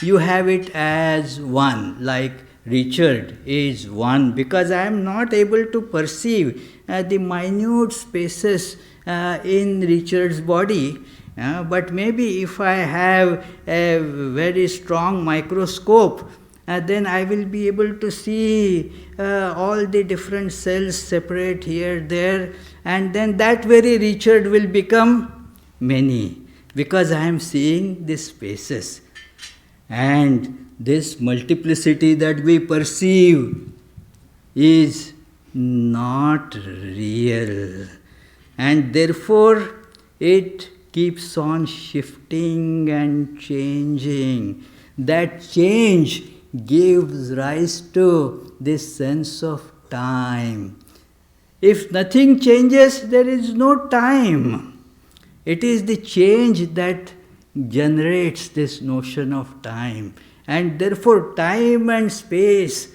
[SPEAKER 1] you have it as one, like Richard is one, because I am not able to perceive the minute spaces in Richard's body. But maybe if I have a very strong microscope, then I will be able to see all the different cells separate here, there, and then that very Richard will become many, because I am seeing the spaces. And this multiplicity that we perceive is not real, and therefore it keeps on shifting and changing. That change gives rise to this sense of time. If nothing changes, there is no time. It is the change that generates this notion of time. And therefore, time and space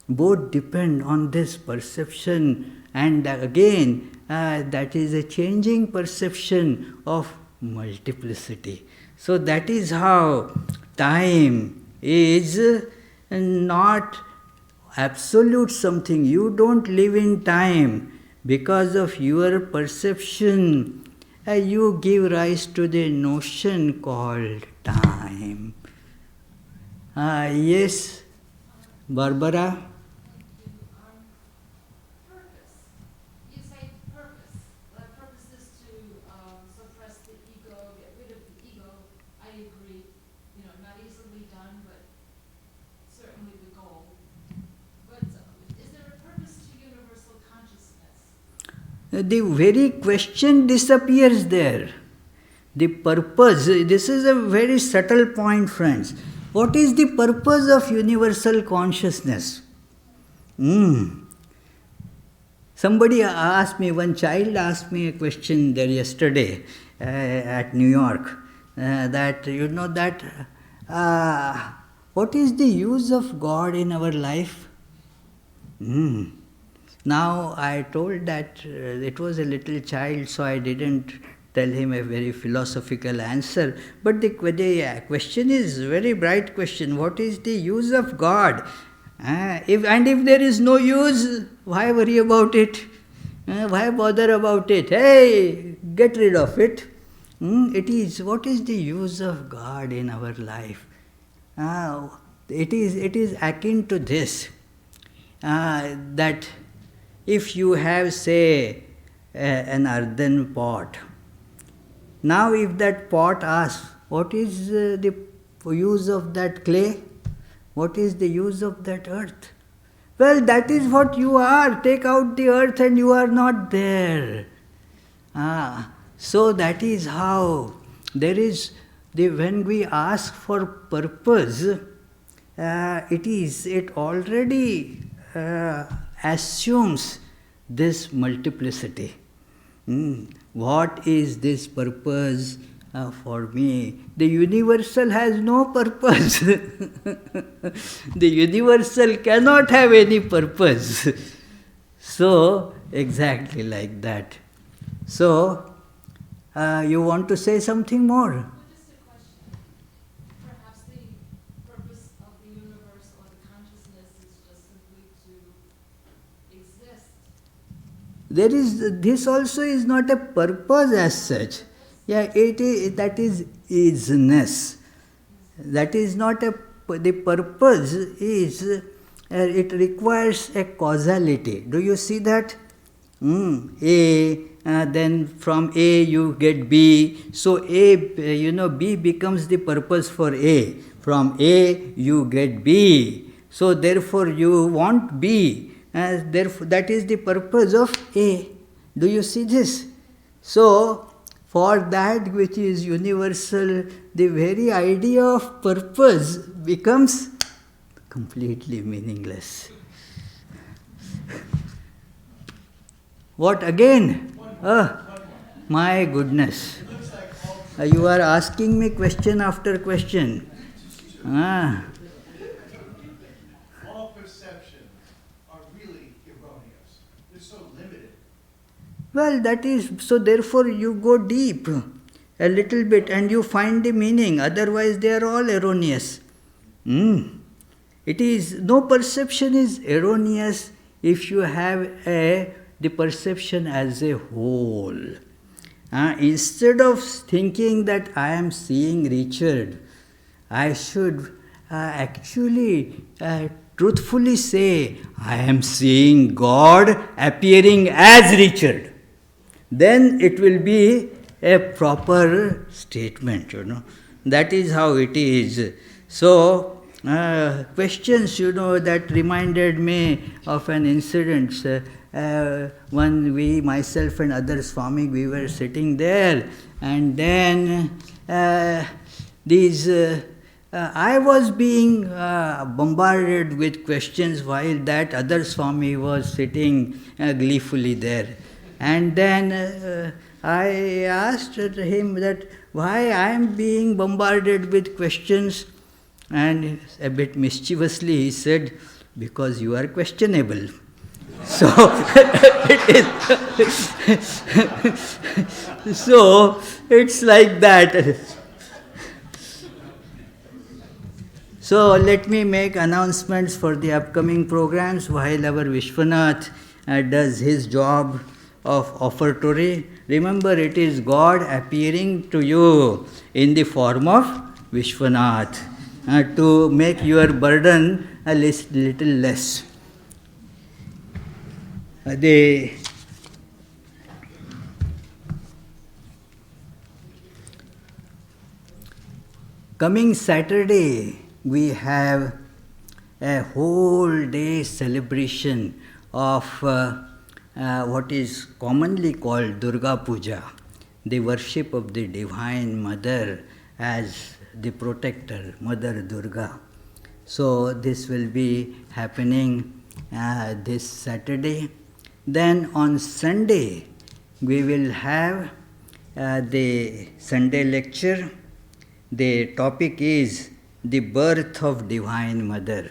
[SPEAKER 1] both depend on this perception. And again, that is a changing perception of multiplicity. So that is how time is not absolute something. You don't live in time. Because of your perception, you give rise to the notion called time. Yes, Barbara?
[SPEAKER 5] Purpose. You say purpose. The purpose is to suppress the ego, get rid of the ego. I agree. Not easily done, but certainly the goal. But is there a purpose to universal consciousness?
[SPEAKER 1] The very question disappears there. The purpose, this is a very subtle point, friends. What is the purpose of universal consciousness? Somebody asked me, one child asked me a question there yesterday at New York, what is the use of God in our life? Now I told that it was a little child, so I didn't tell him a very philosophical answer. But the question is a very bright question. What is the use of God? If there is no use, why worry about it? Why bother about it? Hey, get rid of it. What is the use of God in our life? It is akin to this, that if you have, say, an earthen pot. Now if that pot asks, what is the use of that clay? What is the use of that earth? Well, that is what you are. Take out the earth and you are not there. So that is how when we ask for purpose, it already assumes this multiplicity. What is this purpose for me? The universal has no purpose. The universal cannot have any purpose. So, exactly like that. So, you want to say something more?
[SPEAKER 5] Well, just a question. Perhaps the purpose of the universe or the consciousness is just simply to exist.
[SPEAKER 1] This also is not a purpose as such. Yeah, that is isness. That is not the purpose is, it requires a causality. Do you see that? Then from A you get B. So B becomes the purpose for A. From A you get B. So therefore you want B. Therefore that is the purpose of A. Do you see this? So for that which is universal, the very idea of purpose becomes completely meaningless. What again? My goodness. You are asking me question after question.
[SPEAKER 4] All perceptions are really erroneous. They're so limited.
[SPEAKER 1] Well, that is, so therefore you go deep a little bit and you find the meaning, otherwise they are all erroneous. It is, no perception is erroneous if you have the perception as a whole. Instead of thinking that I am seeing Richard, I should actually truthfully say, I am seeing God appearing as Richard. Then it will be a proper statement, That is how it is. So, questions, that reminded me of an incident. myself and other Swami, we were sitting there, and then I was being bombarded with questions while that other Swami was sitting gleefully there. And then I asked him that why I am being bombarded with questions, and a bit mischievously he said, because you are questionable. So so it's like that. So let me make announcements for the upcoming programs while our Vishwanath does his job of offertory. Remember, it is God appearing to you in the form of Vishwanath to make your burden a little less. The coming Saturday, we have a whole day celebration of what is commonly called Durga Puja, the worship of the Divine Mother as the protector, Mother Durga. So this will be happening this Saturday. Then on Sunday, we will have the Sunday lecture. The topic is the birth of Divine Mother.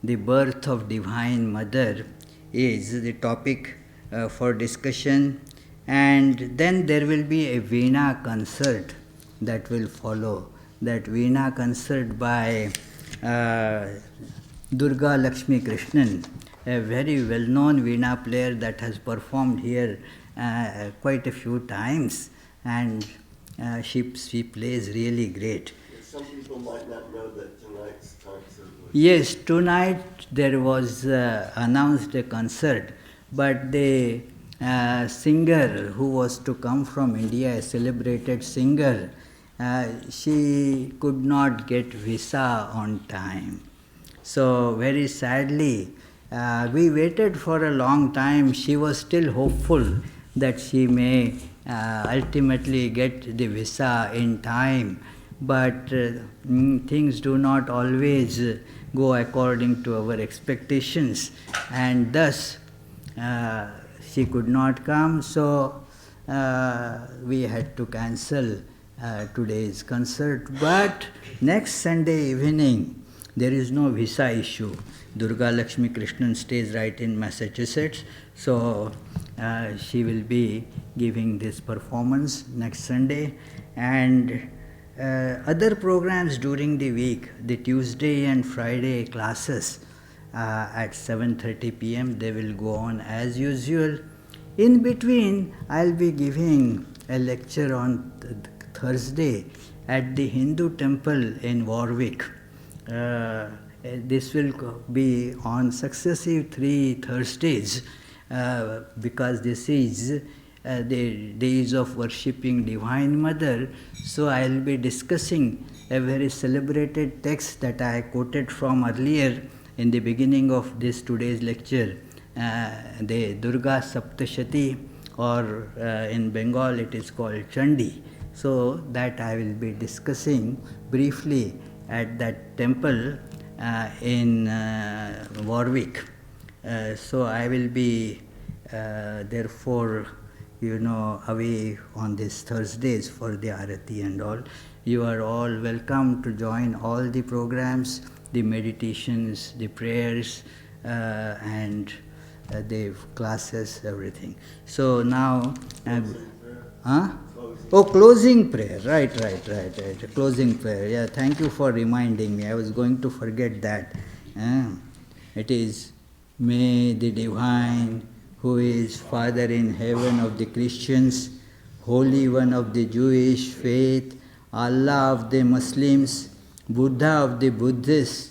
[SPEAKER 1] The birth of Divine Mother is the topic for discussion, and then there will be a Veena concert that will follow. That Veena concert by Durga Lakshmi Krishnan, a very well-known Veena player that has performed here quite a few times, and she plays really great.
[SPEAKER 6] Some people might not know that tonight's concert was...
[SPEAKER 1] Yes, tonight there was announced a concert, but the singer who was to come from India, a celebrated singer, she could not get visa on time. So very sadly, we waited for a long time. She was still hopeful that she may ultimately get the visa in time. But things do not always go according to our expectations, and thus she could not come, so we had to cancel today's concert. But next Sunday evening, there is no visa issue. Durga Lakshmi Krishnan stays right in Massachusetts, so she will be giving this performance next Sunday. And other programs during the week, the Tuesday and Friday classes at 7:30 p.m., they will go on as usual. In between, I'll be giving a lecture on Thursday at the Hindu temple in Warwick. This will be on successive 3 Thursdays because this is the days of worshipping Divine Mother. So I will be discussing a very celebrated text that I quoted from earlier in the beginning of this today's lecture, the Durga Saptashati, or in Bengal it is called Chandi. So that I will be discussing briefly at that temple in Warwick. So I will be therefore away on these Thursdays for the Arati and all. You are all welcome to join all the programs, the meditations, the prayers, and the classes, everything. So now, closing prayer. Right. Closing prayer. Yeah, thank you for reminding me. I was going to forget that. It is, may the Divine, who is Father in heaven of the Christians, Holy One of the Jewish faith, Allah of the Muslims, Buddha of the Buddhists,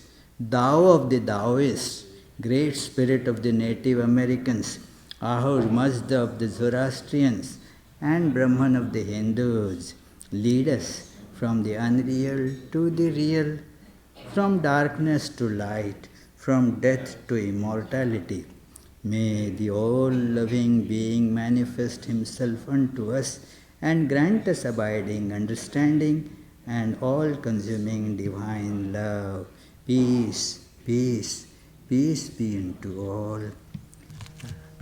[SPEAKER 1] Tao of the Taoists, Great Spirit of the Native Americans, Ahur Mazda of the Zoroastrians, and Brahman of the Hindus, lead us from the unreal to the real, from darkness to light, from death to immortality. May the all-loving being manifest himself unto us and grant us abiding understanding and all-consuming divine love. Peace, peace, peace be unto all.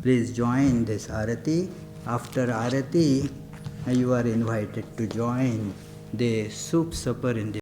[SPEAKER 1] Please join this Arati. After Arati, you are invited to join the soup supper in the